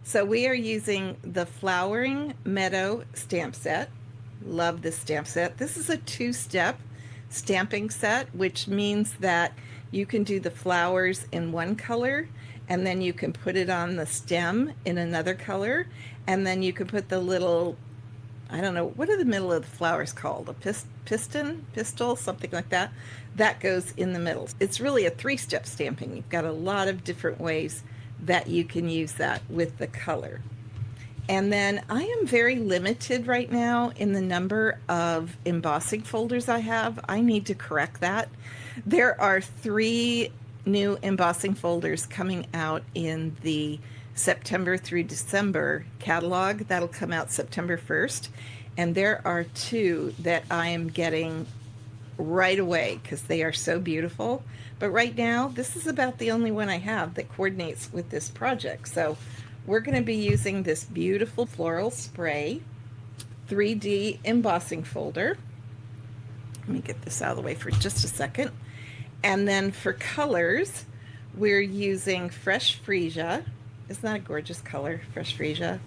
So we are using the Flowering Meadow Stamp Set. Love this stamp set. This is a two-step stamping set, which means that you can do the flowers in one color, and then you can put it on the stem in another color, and then you can put the little, I don't know, what are the middle of the flowers called? A pistil, something like that. That goes in the middle. It's really a three-step stamping. You've got a lot of different ways that you can use that with the color. And then I am very limited right now in the number of embossing folders I have. I need to correct that. There are 3 new embossing folders coming out in the September through December catalog. That'll come out September 1st. And there are 2 that I am getting right away because they are so beautiful. But right now, this is about the only one I have that coordinates with this project. So we're going to be using this beautiful floral spray 3D embossing folder. Let me get this out of the way for just a second. And then for colors, we're using Fresh Freesia. Isn't that a gorgeous color, Fresh Freesia?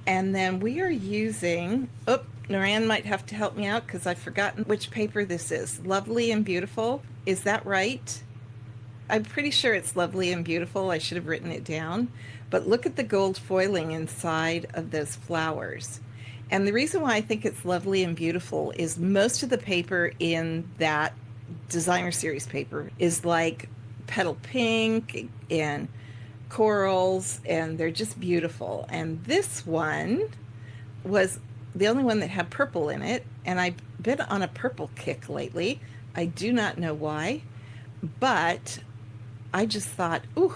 And then we are using, oh, Naran might have to help me out because I've forgotten which paper this is. Lovely and Beautiful. Is that right? I'm pretty sure it's Lovely and Beautiful. I should have written it down. But look at the gold foiling inside of those flowers. And the reason why I think it's Lovely and Beautiful is most of the paper in that designer series paper is like petal pink and corals, and they're just beautiful. And this one was the only one that had purple in it, and I've been on a purple kick lately. I do not know why, but I just thought, ooh,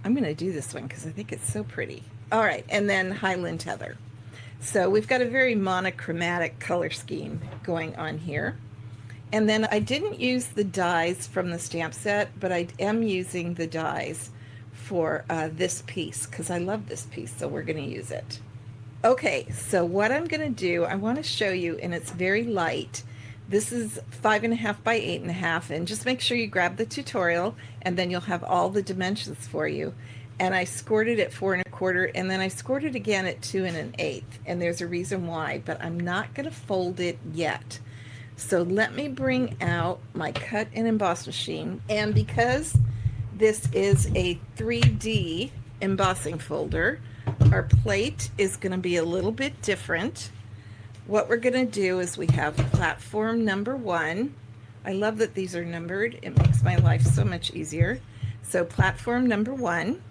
I'm going to do this one because I think it's so pretty. All right, and then Highland Heather. So we've got a very monochromatic color scheme going on here. And then I didn't use the dies from the stamp set, but I am using the dies for this piece because I love this piece, so we're going to use it. Okay, so what I'm going to do, I want to show you, and it's very light. This is 5.5 by 8.5, and just make sure you grab the tutorial, and then you'll have all the dimensions for you. And I scored it at 4 1/4, and then I scored it again at 2 1/8, and there's a reason why, but I'm not going to fold it yet. So let me bring out my cut and emboss machine, and because this is a 3D embossing folder, our plate is going to be a little bit different. What we're going to do is we have platform number 1. I love that these are numbered. It makes my life so much easier. So platform number 1,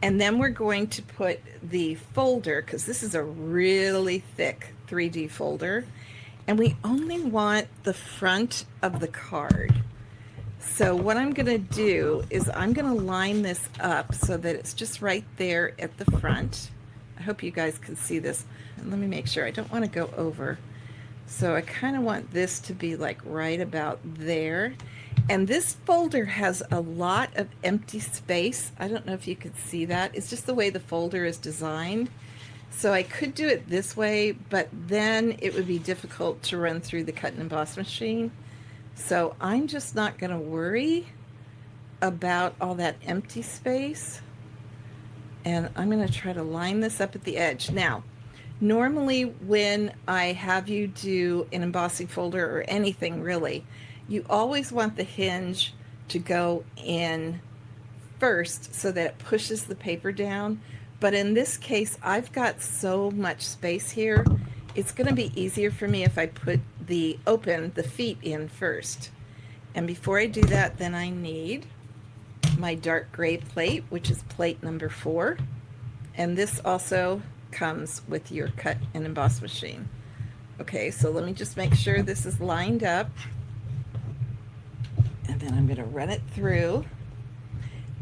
and then we're going to put the folder, because this is a really thick 3D folder, and we only want the front of the card. So what I'm going to do is I'm going to line this up so that it's just right there at the front. I hope you guys can see this. And let me make sure. I don't want to go over. So I kind of want this to be like right about there. And this folder has a lot of empty space. I don't know if you could see that. It's just the way the folder is designed. So I could do it this way, but then it would be difficult to run through the cut and emboss machine. So I'm just not going to worry about all that empty space. And I'm going to try to line this up at the edge. Now, normally when I have you do an embossing folder or anything really, you always want the hinge to go in first so that it pushes the paper down. But in this case, I've got so much space here, it's going to be easier for me if I put the feet in first. And before I do that, then I need my dark gray plate, which is plate number 4. And this also comes with your cut and emboss machine. Okay, so let me just make sure this is lined up. And then I'm going to run it through.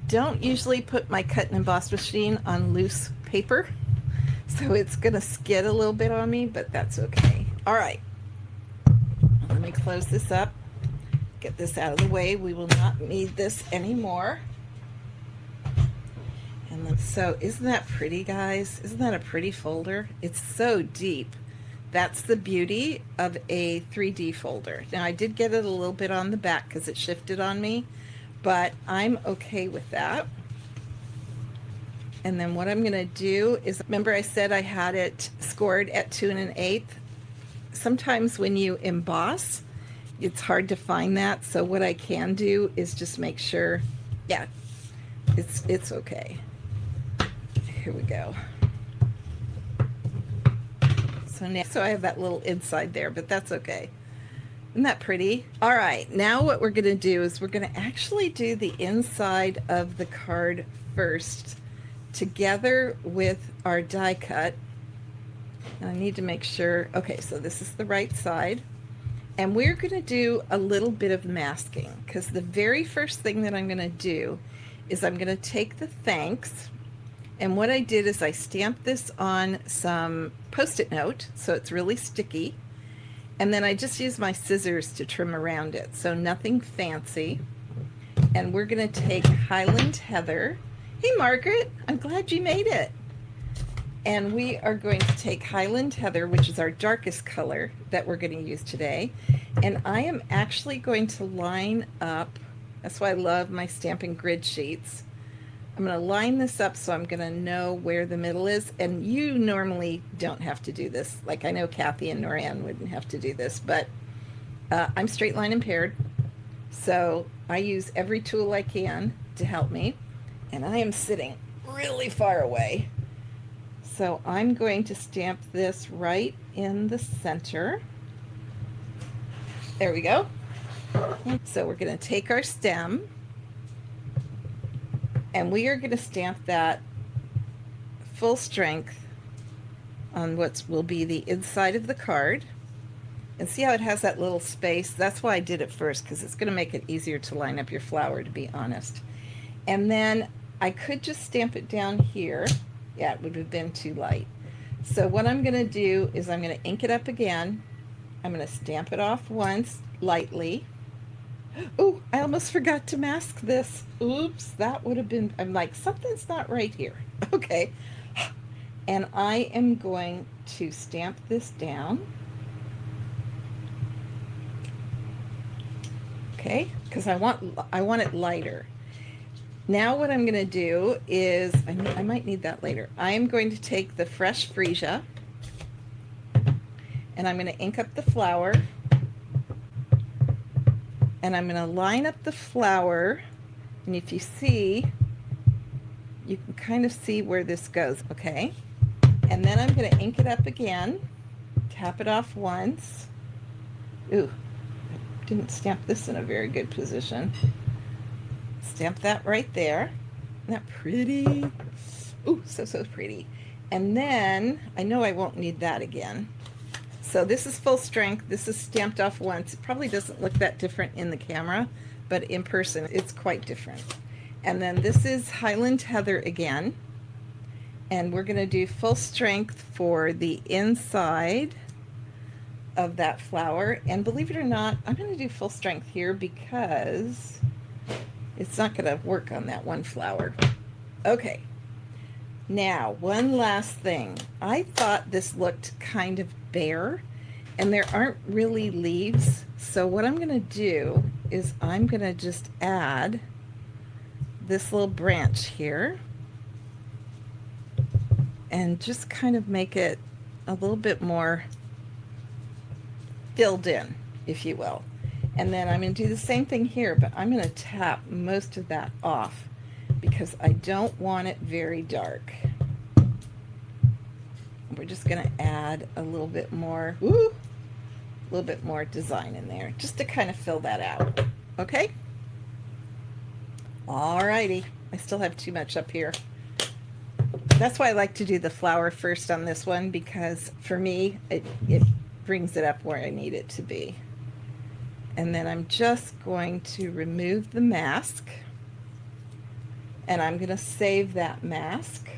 Don't usually put my cut and emboss machine on loose paper, so it's going to skid a little bit on me, but that's okay. All right, let me close this up, get this out of the way. We will not need this anymore. And then, so isn't that pretty, guys? Isn't that a pretty folder? It's so deep. That's the beauty of a 3D folder. Now I did get it a little bit on the back because it shifted on me, but I'm okay with that. And then what I'm going to do is, remember I said I had it scored at 2 1/8. Sometimes when you emboss, it's hard to find that. So what I can do is just make sure, yeah, it's okay. Here we go. So now, so I have that little inside there, but that's okay. Isn't that pretty? All right, now what we're going to do is we're going to actually do the inside of the card first, together with our die cut. And I need to make sure, okay, so this is the right side. And we're going to do a little bit of masking, because the very first thing that I'm going to do is I'm going to take the thanks, and what I did is I stamped this on some Post-it note, so it's really sticky, and then I just used my scissors to trim around it, so nothing fancy. And we're going to take Highland Heather. Hey Margaret, I'm glad you made it. And we are going to take Highland Heather, which is our darkest color that we're going to use today. And I am actually going to line up, that's why I love my Stampin' Grid sheets. I'm going to line this up so I'm going to know where the middle is. And you normally don't have to do this. Like I know Kathy and Noran wouldn't have to do this, but I'm straight line impaired. So I use every tool I can to help me. And I am sitting really far away. So I'm going to stamp this right in the center. There we go. So we're going to take our stem and we are going to stamp that full strength on what will be the inside of the card. And see how it has that little space? That's why I did it first, because it's going to make it easier to line up your flower, to be honest. And then I could just stamp it down here. Yeah, it would have been too light. So what I'm going to do is I'm going to ink it up again. I'm going to stamp it off once lightly. Oh, I almost forgot to mask this. Oops, that would have been, I'm like, something's not right here. Okay. And I am going to stamp this down. Okay, because I want it lighter. Now what I'm going to do is, I might need that later. I'm going to take the fresh freesia and I'm going to ink up the flower, and I'm going to line up the flower, and if you see, you can kind of see where this goes, okay? And then I'm going to ink it up again, tap it off once. Ooh, I didn't stamp this in a very good position. Stamp that right there. Isn't that pretty? Ooh, so pretty. And then, I know I won't need that again. So this is full strength. This is stamped off once. It probably doesn't look that different in the camera, but in person it's quite different. And then this is Highland Heather again. And we're going to do full strength for the inside of that flower. And believe it or not, I'm going to do full strength here because it's not going to work on that one flower. Okay. Now, one last thing. I thought this looked kind of bare, and there aren't really leaves. So what I'm going to do is I'm going to just add this little branch here and just kind of make it a little bit more filled in, if you will. And then I'm going to do the same thing here, but I'm going to tap most of that off because I don't want it very dark. We're just going to add a little bit more, a little bit more design in there, just to kind of fill that out. Okay? Alrighty. I still have too much up here. That's why I like to do the flower first on this one, because for me, it brings it up where I need it to be. And then I'm just going to remove the mask, and I'm going to save that mask.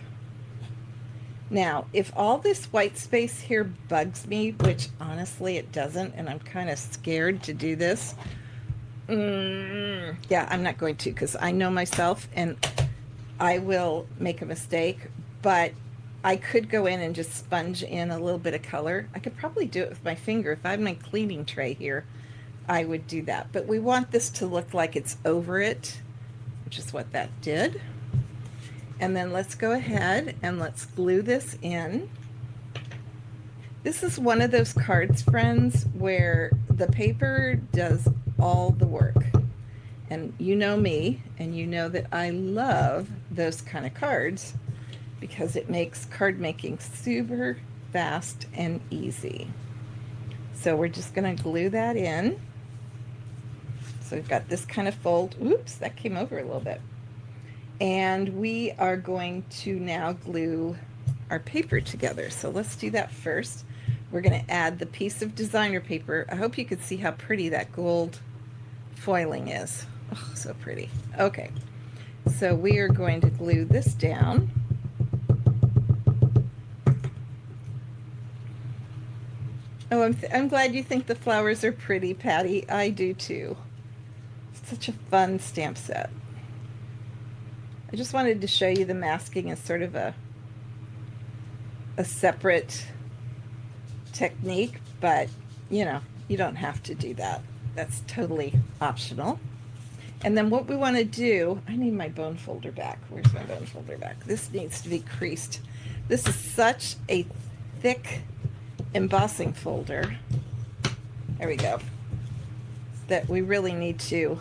Now, if all this white space here bugs me, which honestly it doesn't, and I'm kind of scared to do this, yeah, I'm not going to, because I know myself and I will make a mistake, but I could go in and just sponge in a little bit of color. I could probably do it with my finger. If I had my cleaning tray here, I would do that. But we want this to look like it's over it, which is what that did. And then let's go ahead and let's glue this in. This is one of those cards, friends, where the paper does all the work. And you know me, and you know that I love those kind of cards because it makes card making super fast and easy. So we're just going to glue that in. So we've got this kind of fold. Oops, that came over a little bit. And we are going to now glue our paper together. So let's do that first. We're going to add the piece of designer paper. I hope you could see how pretty that gold foiling is. Oh, so pretty. Okay, so we are going to glue this down. Oh, I'm glad you think the flowers are pretty, Patty. I do too. It's such a fun stamp set. I just wanted to show you the masking as sort of a separate technique, but you know, you don't have to do that. That's totally optional. And then what we want to do, I need my bone folder back. Where's my bone folder back? This needs to be creased. This is such a thick embossing folder. There we go. That we really need to,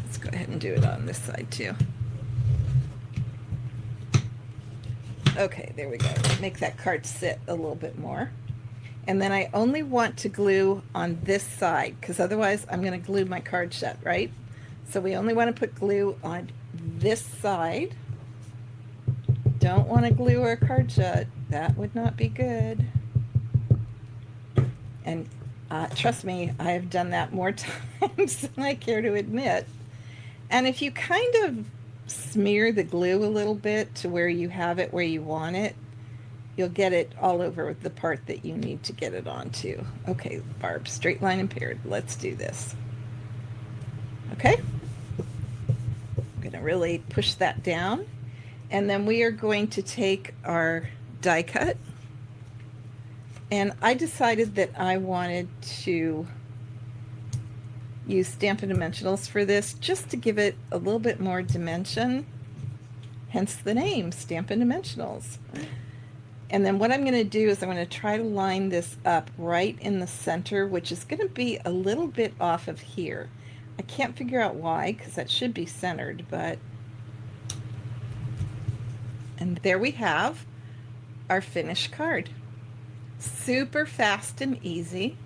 let's go ahead and do it on this side too. Okay, there we go. Make that card sit a little bit more. And then I only want to glue on this side because otherwise I'm going to glue my card shut, right? So we only want to put glue on this side. Don't want to glue our card shut. That would not be good. And trust me, I have done that more times than I care to admit. And if you kind of smear the glue a little bit to where you have it where you want it, you'll get it all over the part that you need to get it onto. Okay, Barb, straight line and paired. Let's do this. Okay. I'm going to really push that down. And then we are going to take our die cut. And I decided that I wanted to use Stampin' Dimensionals for this just to give it a little bit more dimension, hence the name, Stampin' Dimensionals. And then what I'm going to do is I'm going to try to line this up right in the center, which is going to be a little bit off of here. I can't figure out why, because that should be centered, but... And there we have our finished card. Super fast and easy.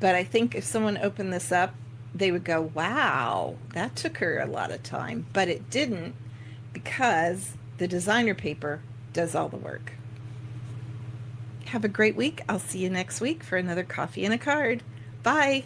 But I think if someone opened this up, they would go, wow, that took her a lot of time. But it didn't, because the designer paper does all the work. Have a great week. I'll see you next week for another coffee and a card. Bye.